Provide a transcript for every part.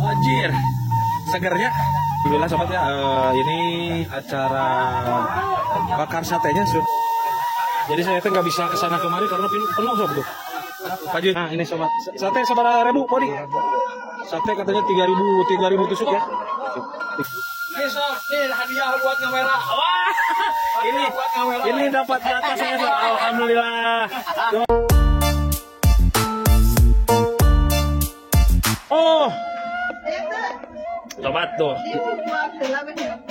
Anjir, segernya. Alhamdulillah sobat ya, ini acara bakar satenya sob. Jadi saya tuh nggak bisa kesana kemari karena penuh sob tuh. Nah ini sobat, sate seberapa ribu podi? Sate katanya 3.000 tusuk ya. Ini sob, ini hadiah buat kamera. Wah, ini dapat di atas saya sob. Alhamdulillah. Oh, sobat tuh.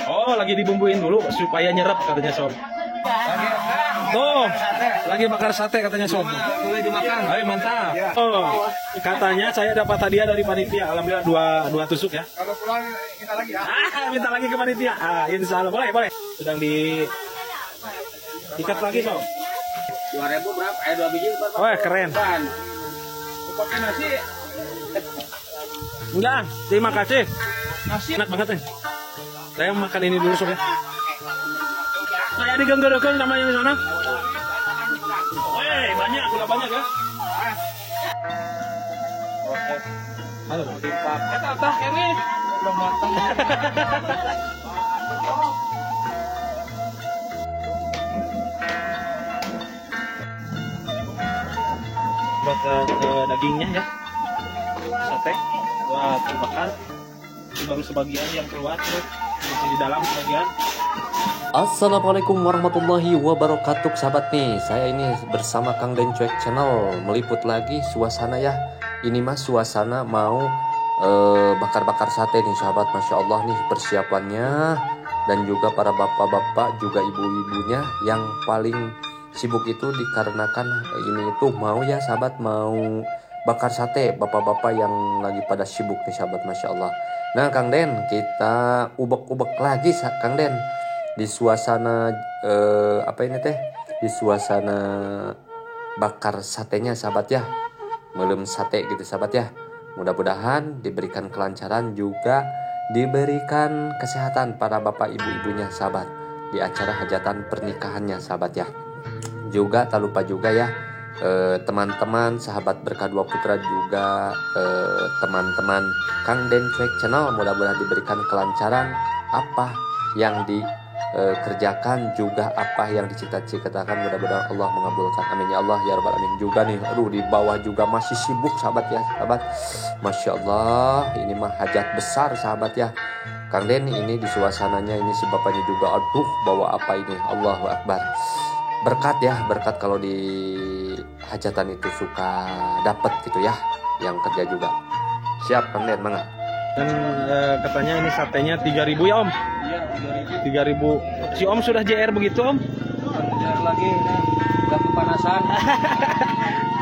Oh, lagi dibumbuin dulu supaya nyerap katanya sob. Tuh, lagi bakar sate katanya sob. Boleh dimakan. Ayo mantap. Oh, katanya saya dapat hadiah dari panitia. Alhamdulillah dua tusuk ya. Kalau pulang kita lagi ya. Minta lagi ke panitia. Insya Allah boleh. Sedang di ikat lagi sob. 2.000 berapa? 2 biji berapa? Oh, keren. Pakai nasi. Enggak, terima kasih. Nasi enak banget nih. Saya makan ini dulu sob ya. Saya diganggu-ganggu namanya di sana. Weh, banyak, udah banyak ya. Halo. Tah ini belum matang. Buat dagingnya ya. Sate buat dibakar. Ini baru sebagian yang keluar tuh. Masih di dalam sebagian. Assalamualaikum warahmatullahi wabarakatuh sahabat nih. Saya ini bersama Kang Den Cuek Channel meliput lagi suasana ya. Ini mas suasana mau bakar-bakar sate nih sahabat. Masya Allah nih persiapannya. Dan juga para bapak-bapak juga ibu-ibunya yang paling sibuk itu dikarenakan ini itu mau ya sahabat, mau bakar sate. Bapak-bapak yang lagi pada sibuk nih sahabat, Masya Allah. Nah Kang Den, kita ubek-ubek lagi Kang Den di suasana di suasana bakar satenya sahabat ya, melem sate gitu sahabat ya. Mudah-mudahan diberikan kelancaran juga diberikan kesehatan para bapak ibu-ibunya sahabat di acara hajatan pernikahannya sahabat ya. Juga tak lupa juga ya teman-teman sahabat Berkah Dua Putra juga teman-teman Kang Den Cuek Channel, mudah-mudahan diberikan kelancaran apa yang dikerjakan juga apa yang dicita-citakan, mudah-mudahan Allah mengabulkan, amin ya Allah ya rabbal alamin. Juga nih di bawah juga masih sibuk sahabat ya sahabat, Masya Allah ini mah hajat besar sahabat ya. Kang Den ini di suasananya ini si bapaknya juga aduh bawa apa ini, Allahu Akbar. Berkat ya, berkat kalau di hajatan itu suka dapat gitu ya, yang kerja juga. Siap Kang Den, mangga. Dan katanya ini satenya 3.000 ya Om? Iya, 3.000. Si Om sudah JR begitu Om? JR lagi ini udah kepanasan.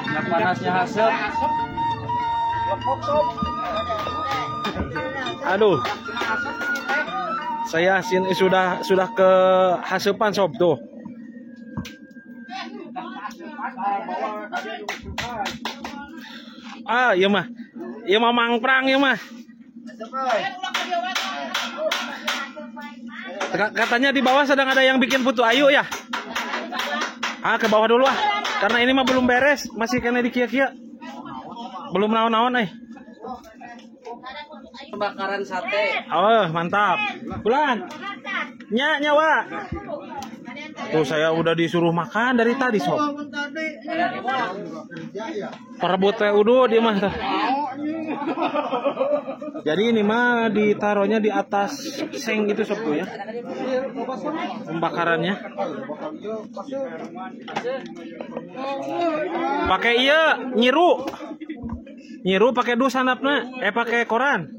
Yang panasnya hasep. Aduh. Saya sini sudah ke hasepan sob tuh. Iya mah. Iya mah mangprang ya mah. Katanya di bawah sedang ada yang bikin putu ayu ya? Ke bawah dulu ah. Karena ini mah belum beres, masih kena dikia-kia. Belum naon-naon Pembakaran sate. Oh, mantap. Bulan. Nyawa. Tuh saya udah disuruh makan dari tadi sob. Perebut udah dia mah. Jadi ini mah ditaruhnya di atas seng gitu sob tuh ya. Pembakarannya. Pakai nyiru pakai dus sanapna, pakai koran.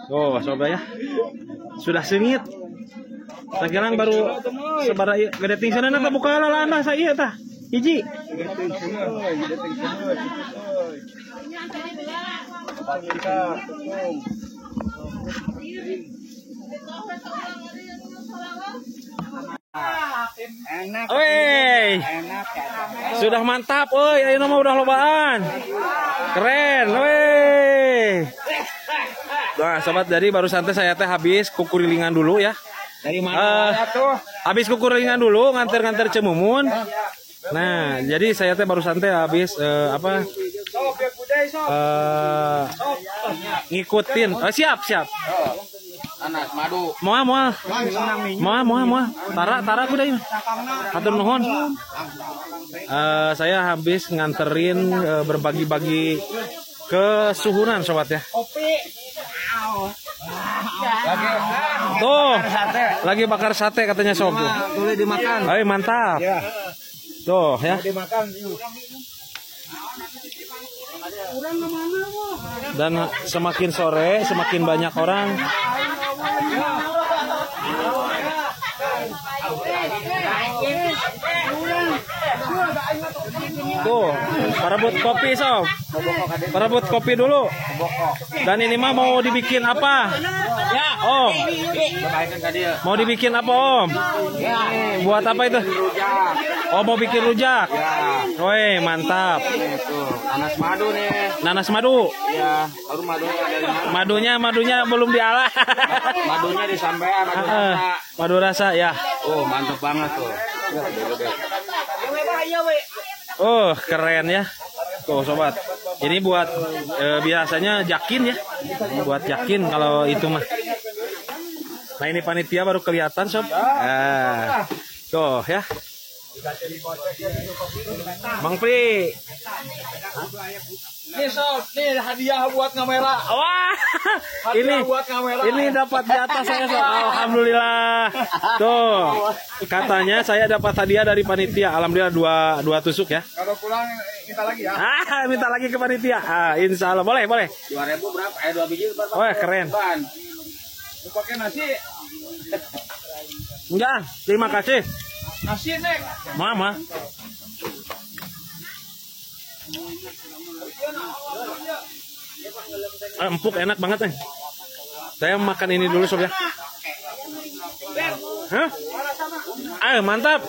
Oh, sobat ya. Sudah sengit. Sekarang baru sebar gede tingsanan eta buka lalana saya tah. Hiji. Enak. Woi. Sudah mantap, euy, ayeuna mah udah lobaan. Keren, woi. Nah, sobat, jadi baru santai saya teh habis kukurilingan dulu ya. Dari mana tuh? Habis kukuringan dulu, nganter-nganter Cemumun. Nah, jadi saya teh baru santai habis ngikutin. Siap. Anas madu. Moal. Tara kuda ini. Hatur nuhun. Saya habis nganterin berbagi-bagi kesuhunan sobat ya. Tuh, lagi bakar sate katanya sob. Boleh dimakan. Ayo mantap. Tuh ya. Dan semakin sore semakin banyak orang. Tuh, parebut kopi sob. Parebut kopi dulu. Dan ini mah mau dibikin apa? Ya, Om. Mau dibikin apa, Om? Buat apa itu? Oh, mau bikin rujak. Woi, mantap. Nanas madu nih. Nanas madu. Ya, baru madunya Madunya belum dialah. madunya disampaikan Madu rasa ya. Oh, mantap banget tuh. Oh, keren ya. Tuh, sobat. Ini buat biasanya jakin ya. Buat jakin kalau itu mah. Nah, ini panitia baru kelihatan, sob. Tuh ya. Bang Pri. Nih sob, nih hadiah buat kamera. Wah, ini dapat jatah saya sob. Alhamdulillah. Tuh, katanya saya dapat hadiah dari panitia. Alhamdulillah dua tusuk ya. Kalau pulang minta lagi ya. Minta lagi ke panitia. Insya Allah boleh. 2.000 berapa? 2 biji berapa? Wah, keren. Mau pakai nasi? Enggak, terima kasih. Nasi nek. Mama. Empuk enak banget nih. Saya makan ini dulu sob ya. Hah? Mantap.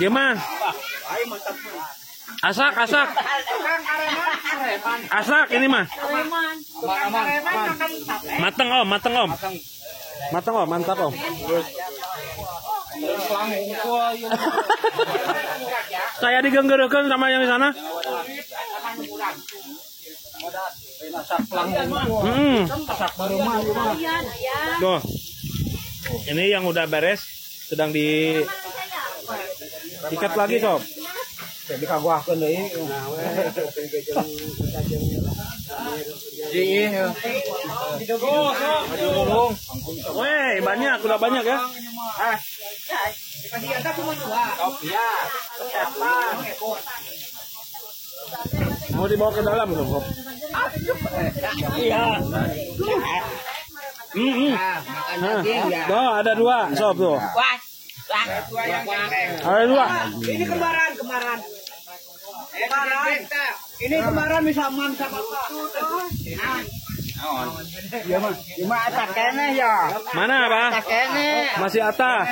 Gimana? Asak ini mah. Mateng om. Mantap om. Saya digenggerekeun sama yang di sana. Tuh. Ini yang udah beres sedang diikat lagi sob. Jadi kagwakeun deui. Weh, udah banyak ya. Mau dibawa ke dalam sob. Iya. Tuh, ada 2 sob tuh. Ada 2. Ini kembaran. Ini kembaran bisa mantap apa? Cuma atas kene ya. Mana, Pak? Atas kene. Masih atas.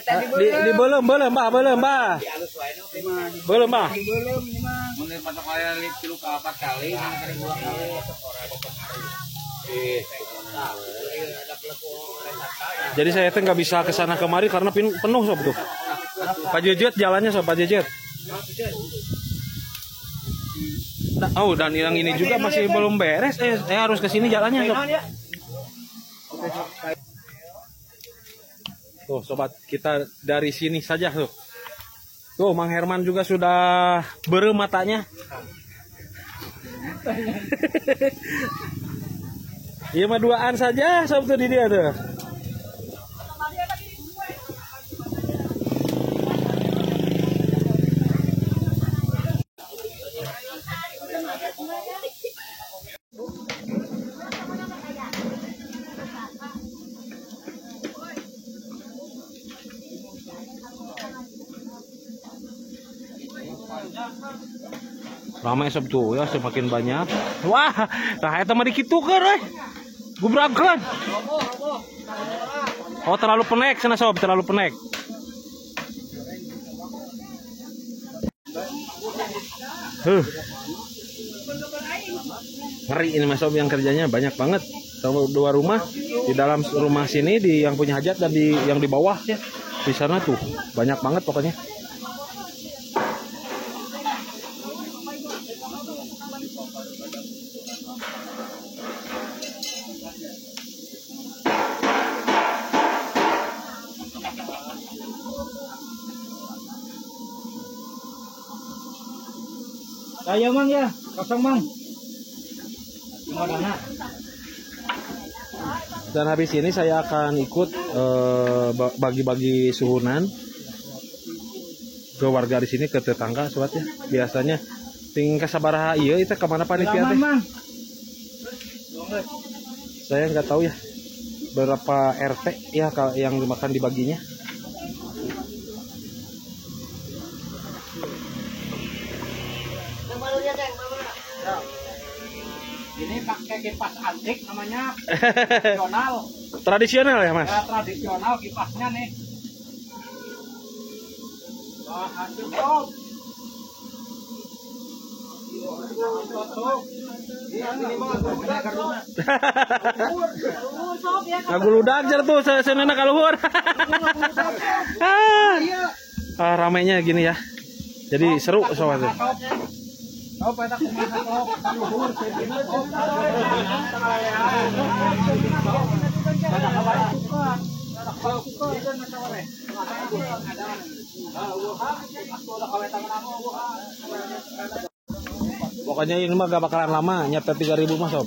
Tadi Di belum, Mbak. Belum, Mbak. Mun patok aya 3 ke 4 kali, kali 2 kali. Jadi saya tuh nggak bisa ke sana kemari karena penuh sob tuh. Pak Jejet jalannya sob, Pak Jejet. Oh, dan yang ini juga masih belum beres. Saya harus ke sini jalannya sob. Tuh sobat, kita dari sini saja tuh. Tuh Mang Herman juga sudah berem matanya. Iya mah 2an saja sob tuh di dia tuh. Ramai sob tuh ya, semakin banyak. Wah, nah eta mah dikitukeun euy. Gubrakeun. Oh, terlalu penek sana sob, terlalu penek. Ngeri ini mas sob, yang kerjanya banyak banget. Sama 2 rumah. Di dalam rumah sini, di yang punya hajat dan di yang di bawah ya. Di sana tuh banyak banget pokoknya. Saya mang ya, kosong mang. Dan habis ini saya akan ikut bagi-bagi suhunan ke warga di sini, ke tetangga sobat ya. Biasanya tinggal sabaraha iya itu kemana panitia teh? Saya nggak tahu ya berapa RT ya yang dimakan dibaginya. Ini pakai kipas antik namanya tradisional. Tradisional ya Mas? Ya, tradisional kipasnya nih. Wah, cukup. Ngaguludag jar tuh senena kaluhur. Ramainya gini ya. Jadi seru sobat. Oh, pada kemana kok? Luhur, pokoknya ini mah gak bakalan lama, nyampe 3.000 mah sob.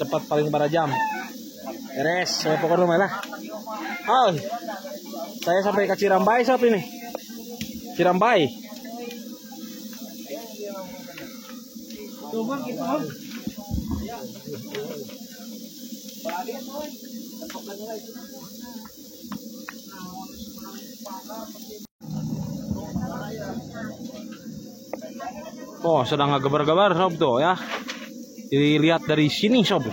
Cepat paling pada jam. Beres, saya pokoknya rumah lah. Oh, saya sampai ke Cirambai sob ini. Cirambai. Oh, sedang ngegebar-gebar sob tuh ya. Dilihat dari sini sob.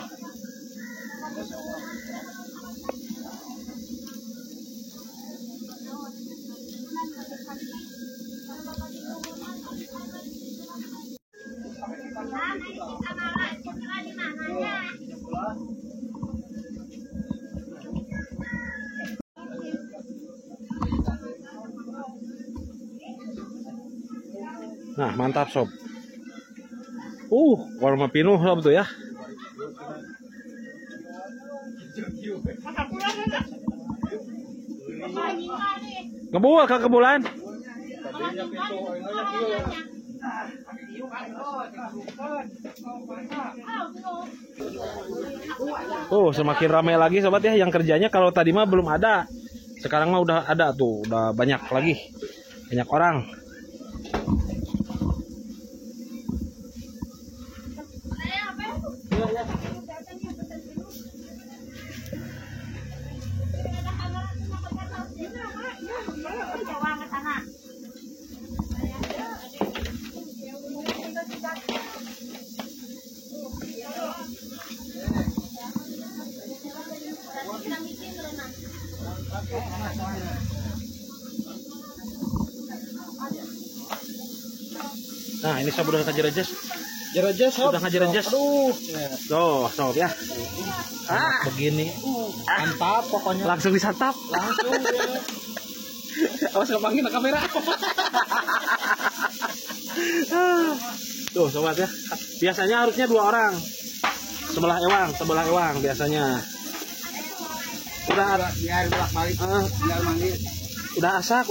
Nah, mantap sob. Warna pinuh sob tuh ya. Ngebuah ke kebulan. Semakin ramai lagi sobat ya. Yang kerjanya kalau tadi mah belum ada. Sekarang mah udah ada tuh, udah banyak lagi. Banyak orang. Nah, ini sob udah ngajar-ajas. Sudah ngajar-ajas. Tuh, sob ya. Begini. Mantap pokoknya. Langsung disantap. Langsung ya. Awas kepangin kamera. Tuh, sobat ya. Biasanya harusnya 2 orang. Sebelah ewang biasanya. Udah biar bolak-balik. Biar manggil. Udah asak.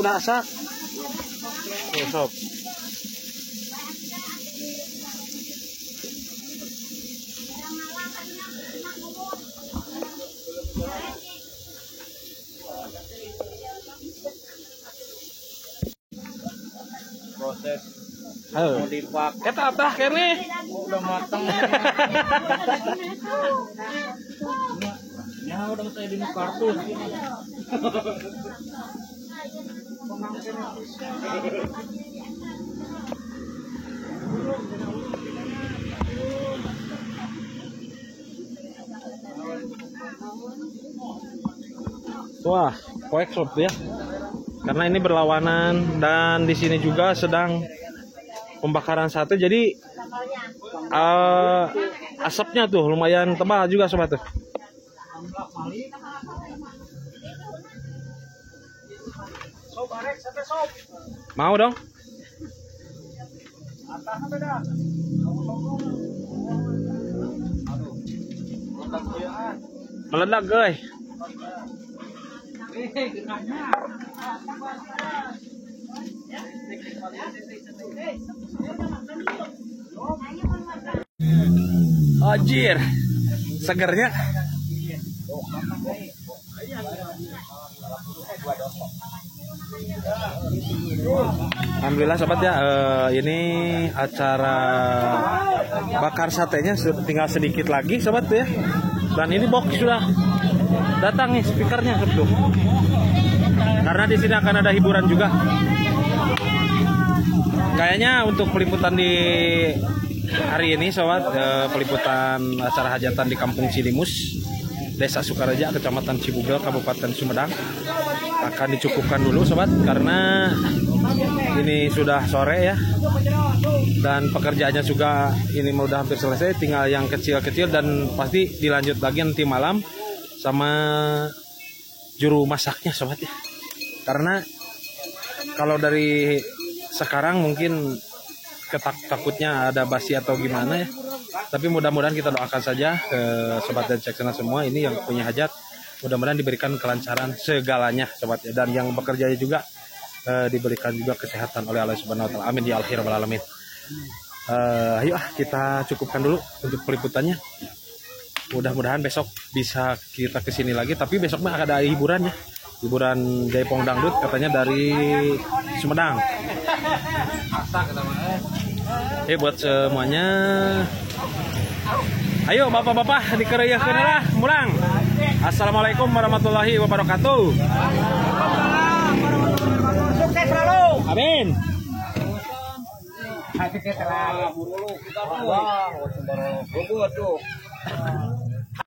Tuh, sob. Proses Halo. mau dipakai Eta tah kene. udah matang. Ya udah saya di kartus. Wah, koek sob ya. Karena ini berlawanan dan di sini juga sedang pembakaran sate, jadi asapnya tuh lumayan tebal juga sobat tuh. Mau dong? Meledak guys. Anjir, segernya. Alhamdulillah sobat ya, ini acara bakar satenya tinggal sedikit lagi sobat ya. Dan ini box sudah datang nih speakernya tuh. Karena di sini akan ada hiburan juga. Kayaknya untuk peliputan di hari ini sobat, peliputan acara hajatan di Kampung Cilimus, Desa Sukareja, Kecamatan Cibugel, Kabupaten Sumedang akan dicukupkan dulu sobat, karena ini sudah sore ya, dan pekerjaannya juga ini udah hampir selesai, tinggal yang kecil-kecil dan pasti dilanjut lagi nanti malam sama juru masaknya sobat ya. Karena kalau dari sekarang mungkin takutnya ada basi atau gimana ya, tapi mudah-mudahan kita doakan saja ke sobat dan cekcena semua ini yang punya hajat, mudah-mudahan diberikan kelancaran segalanya sobat ya, dan yang bekerja juga diberikan juga kesehatan oleh Allah Subhanahu wa taala. Amin ya rabbal alamin. Ayo kita cukupkan dulu untuk peliputannya. Mudah-mudahan besok bisa kita kesini lagi, tapi besok mah ada hiburan ya. Hiburan Jaipong Dangdut katanya dari Sumedang. Buat semuanya. Ayo bapak-bapak dikereuyahkeun lah mulang. Assalamualaikum warahmatullahi wabarakatuh. Sukses selalu. Amin. Sukses selalu.